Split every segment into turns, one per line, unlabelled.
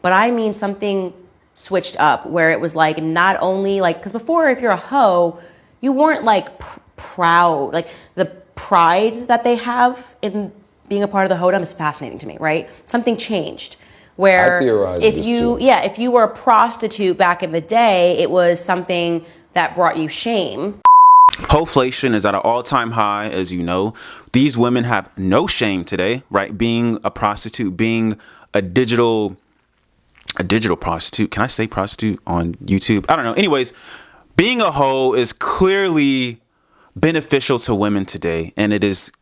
But I mean something switched up where it was like not only like, because before if you're a hoe, you weren't like proud, like the pride that they have in being a part of the hoedom is fascinating to me, right? Something changed where if you were a prostitute back in the day, it was something that brought you shame.
Hoeflation is at an all-time high, as you know. These women have no shame today, right? Being a prostitute, being a digital prostitute. Can I say prostitute on YouTube? I don't know. Anyways, being a hoe is clearly beneficial to women today, and it is.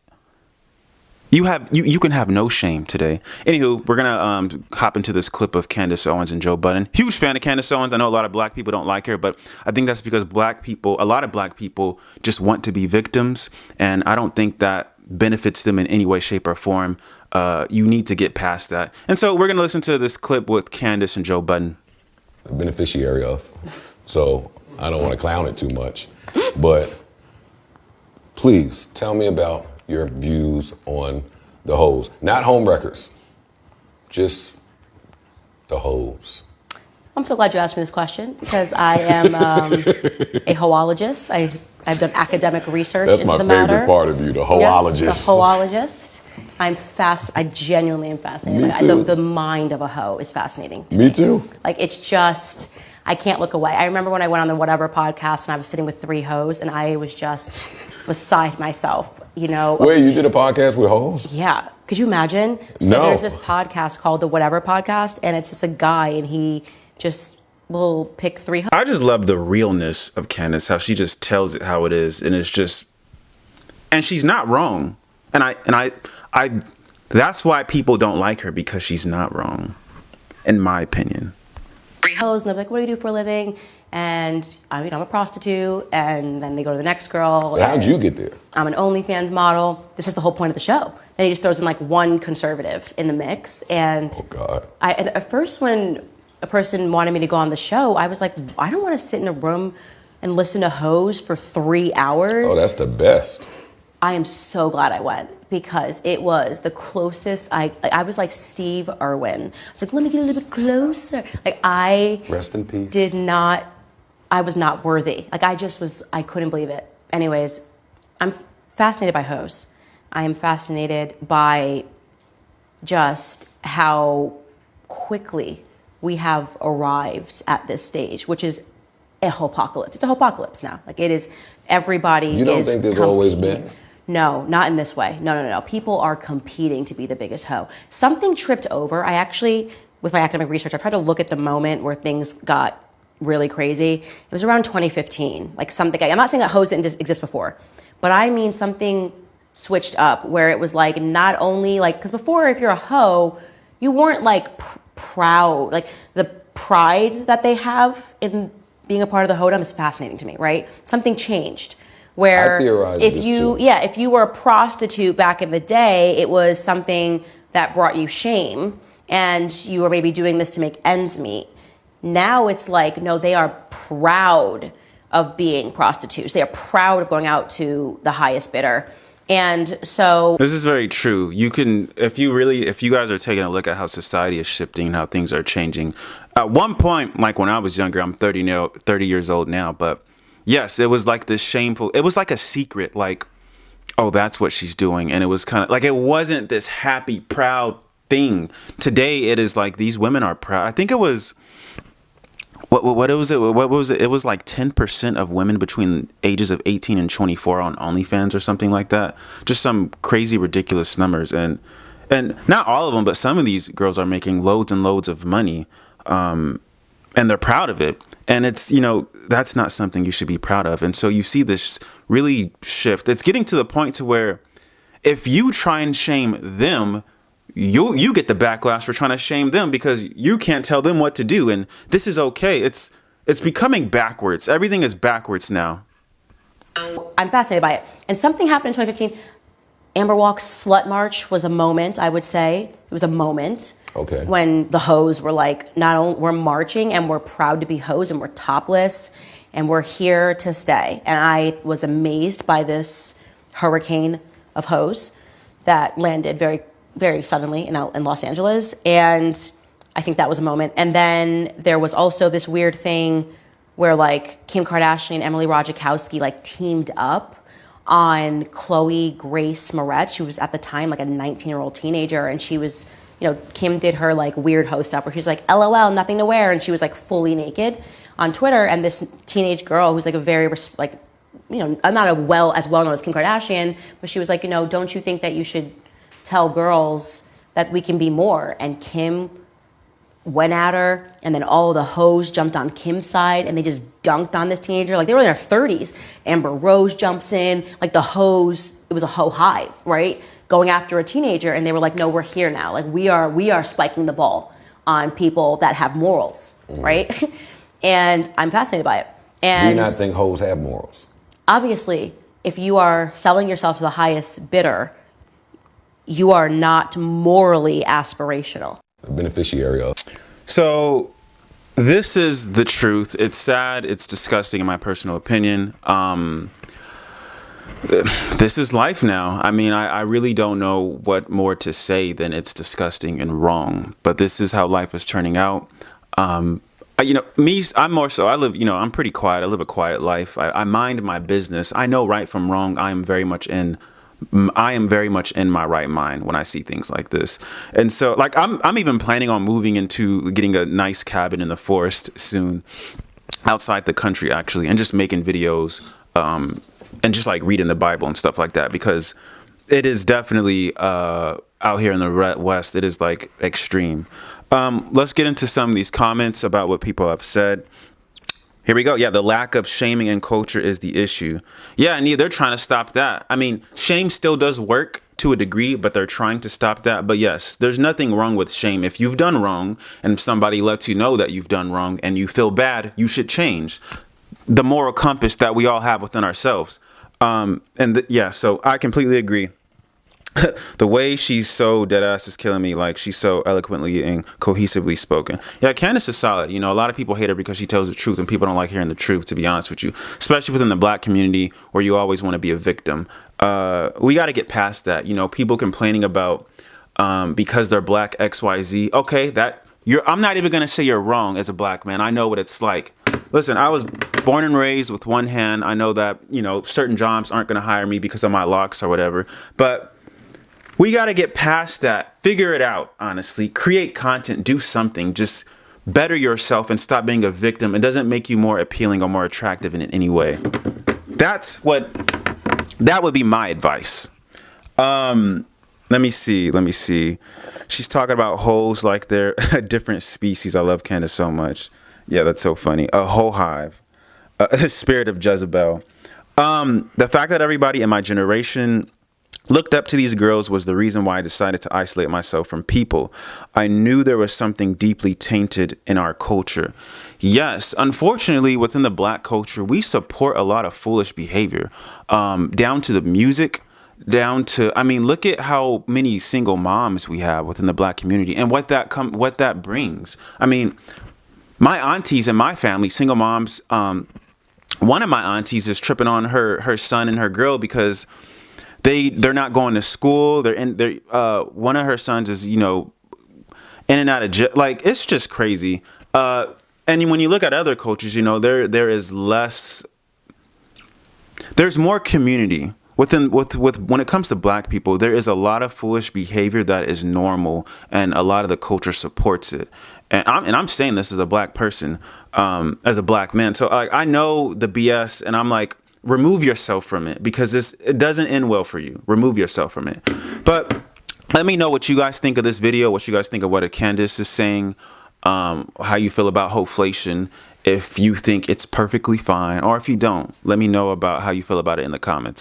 You can have no shame today. Anywho, we're gonna hop into this clip of Candace Owens and Joe Budden. Huge fan of Candace Owens. I know a lot of black people don't like her, but I think that's because a lot of black people just want to be victims, and I don't think that benefits them in any way, shape, or form. You need to get past that. And so we're gonna listen to this clip with Candace and Joe Budden.
A beneficiary of, so I don't want to clown it too much, but please tell me about your views on the hoes. Not homewreckers, just the hoes.
I'm so glad you asked me this question because I am a hoologist. I've done academic research into the matter.
That's my favorite part of you, the hoologist.
Yes, the hoologist. I genuinely am fascinated.
Me too.
The mind of a hoe is fascinating to
Me too.
Like, it's just, I can't look away. I remember when I went on the Whatever podcast and I was sitting with 3 hoes and I was just beside myself, you know.
Wait, you did a podcast with hoes?
Yeah. Could you imagine? So
No.
There's this podcast called the Whatever podcast, and it's just a guy, and he just will pick 3 hoes.
I just love the realness of Candace, how she just tells it how it is, and it's just, and she's not wrong. And I that's why people don't like her, because she's not wrong, in my opinion.
3 hoes, and they're like, "What do you do for a living?" And I'm a prostitute, and then they go to the next girl.
How'd you get there?
I'm an OnlyFans model. This is the whole point of the show. Then he just throws in like one conservative in the mix. And
Oh, God.
and at first when a person wanted me to go on the show, I was like, I don't want to sit in a room and listen to hoes for 3 hours.
Oh, that's the best.
I am so glad I went because it was the closest I was like Steve Irwin. I was like, let me get a little bit closer. Like
Rest in peace.
I was not worthy. Like I couldn't believe it. Anyways, I'm fascinated by hoes. I am fascinated by just how quickly we have arrived at this stage, which is a hopocalypse. It's a hopocalypse now. Like, it is, everybody is.
You don't think there's always been?
No, not in this way. No. People are competing to be the biggest hoe. Something tripped over. I actually, with my academic research, I tried to look at the moment where things got really crazy. It was around 2015. Like, something, I'm not saying that hoes didn't exist before, but I mean something switched up where it was like not only like, because before if you're a hoe, you weren't like proud, like the pride that they have in being a part of the hoedom is fascinating to me, right? Something changed where if you were a prostitute back in the day, it was something that brought you shame and you were maybe doing this to make ends meet. Now it's like, no, they are proud of being prostitutes. They are proud of going out to the highest bidder. And so
this is very true. You can, if you guys are taking a look at how society is shifting and how things are changing. At one point, like when I was younger, I'm 30 years old now, but yes, it was like this shameful, it was like a secret, like, oh, that's what she's doing. And it was kind of like, it wasn't this happy, proud thing. Today, it is like these women are proud. I think it was, what was it? It was like 10% of women between ages of 18 and 24 on OnlyFans or something like that. Just some crazy, ridiculous numbers. And not all of them, but some of these girls are making loads and loads of money. And they're proud of it. And it's, that's not something you should be proud of. And so you see this really shift. It's getting to the point to where if you try and shame them, you get the backlash for trying to shame them because you can't tell them what to do. And this is okay. It's becoming backwards. Everything is backwards now.
I'm fascinated by it. And something happened in 2015. Amber Walk's Slut March was a moment, I would say. It was a moment.
Okay.
When the hoes were like, not only we're marching and we're proud to be hoes and we're topless and we're here to stay. And I was amazed by this hurricane of hoes that landed very, very suddenly in Los Angeles. And I think that was a moment. And then there was also this weird thing where like Kim Kardashian and Emily Ratajkowski like teamed up on Chloe Grace Moretz. She was at the time like a 19-year-old teenager, and she was, Kim did her like weird host stuff where she's like, LOL, nothing to wear, and she was like fully naked on Twitter. And this teenage girl who's like a very not as well known as Kim Kardashian, but she was like, don't you think that you should tell girls that we can be more? And Kim went at her, and then all the hoes jumped on Kim's side, and they just dunked on this teenager. Like, they were in their 30s. Amber Rose jumps in, like the hoes, it was a hoe hive, right? Going after a teenager, and they were like, no, we're here now. Like, we are spiking the ball on people that have morals, right? And I'm fascinated by it. And
do you not think hoes have morals?
Obviously, if you are selling yourself to the highest bidder, you are not morally aspirational.
A beneficiary of.
So this is the truth. It's sad. It's disgusting in my personal opinion. This is life now. I mean, I really don't know what more to say than it's disgusting and wrong. But this is how life is turning out. Me, I'm more so, I'm pretty quiet. I live a quiet life. I mind my business. I know right from wrong. I am very much in my right mind when I see things like this. And so like, I'm even planning on moving into getting a nice cabin in the forest soon, outside the country actually, and just making videos, and just like reading the Bible and stuff like that, because it is definitely, out here in the West, it is like extreme. Let's get into some of these comments about what people have said. Here we go. Yeah, the lack of shaming in culture is the issue. Yeah, and they're trying to stop that. I mean, shame still does work to a degree, but they're trying to stop that. But yes, there's nothing wrong with shame. If you've done wrong and somebody lets you know that you've done wrong and you feel bad, you should change the moral compass that we all have within ourselves. So I completely agree. The way she's so dead ass is killing me. Like, she's so eloquently and cohesively spoken. Yeah, Candace is solid. A lot of people hate her because she tells the truth, and people don't like hearing the truth, to be honest with you, especially within the black community where you always want to be a victim. We got to get past that. People complaining about because they're black XYZ. Okay, I'm not even going to say you're wrong as a black man. I know what it's like. Listen, I was born and raised with one hand. I know that, certain jobs aren't going to hire me because of my locks or whatever. But we got to get past that. Figure it out, honestly. Create content. Do something. Just better yourself and stop being a victim. It doesn't make you more appealing or more attractive in any way. That would be my advice. Let me see. She's talking about hoes like they're a different species. I love Candace so much. Yeah, that's so funny. A hoe hive. The spirit of Jezebel. The fact that everybody in my generation looked up to these girls was the reason why I decided to isolate myself from people. I knew there was something deeply tainted in our culture. Yes, unfortunately, within the black culture, we support a lot of foolish behavior, down to the music, look at how many single moms we have within the black community and what that brings. I mean, my aunties in my family, single moms, one of my aunties is tripping on her son and her girl because they're not going to school. One of her sons is, in and out of jail. Like, it's just crazy. And when you look at other cultures, there is less, there's more community when it comes to black people. There is a lot of foolish behavior that is normal, and a lot of the culture supports it. And I'm saying this as a black person, as a black man. So I know the BS, and I'm like, remove yourself from it, because it doesn't end well for you. Remove yourself from it. But let me know what you guys think of this video, what you guys think of what Candace is saying, how you feel about hoflation, if you think it's perfectly fine, or if you don't. Let me know about how you feel about it in the comments.